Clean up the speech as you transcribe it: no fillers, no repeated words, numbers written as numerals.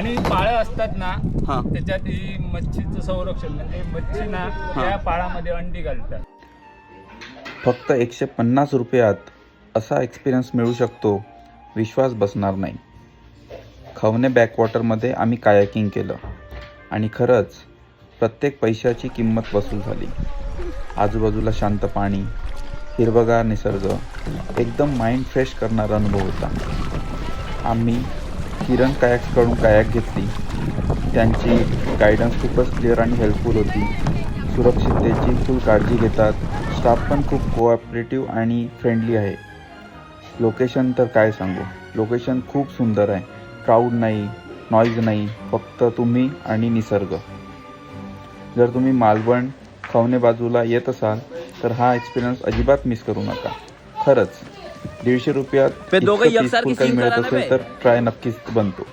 आणि पाळं असतात ना हां त्याच्यात ही मच्छीचं संरक्षण म्हणजे मच्छी ना त्या पाळामध्ये अंडी घालतात. फक्त 150 रुपयात असा एक्सपिरियन्स मिळू शकतो, विश्वास बसणार नाही. खवणे बॅकवॉटरमध्ये आम्ही कायाकिंग केलं आणि खरंच प्रत्येक पैशाची किंमत वसूल झाली. आजूबाजूला शांत पाणी, हिरवगार निसर्ग, एकदम माइंड फ्रेश करणारा अनुभव होता. आम्ही किरण कायक्सकडून कायाक घेतली. त्यांची गायडन्स खूपच क्लिअर आणि हेल्पफुल होती. सुरक्षिततेची फुल काळजी घेतात. स्टाफ पण खूप कोऑपरेटिव्ह आणि फ्रेंडली आहे. लोकेशन तर काय सांगू, लोकेशन खूप सुंदर आहे. क्राऊड नाही, नॉईज नाही, फक्त तुम्ही आणि निसर्ग. जर तुम्ही मालवण खवणे बाजूला येत असाल तर हा एक्सपिरियन्स अजिबात मिस करू नका. खरंच 150 रुपयात पे दोघं इतकं एकसारखी peaceful काही सीन मिळत करा ना असेल बे. तर ट्राय नक्कीच बनतो.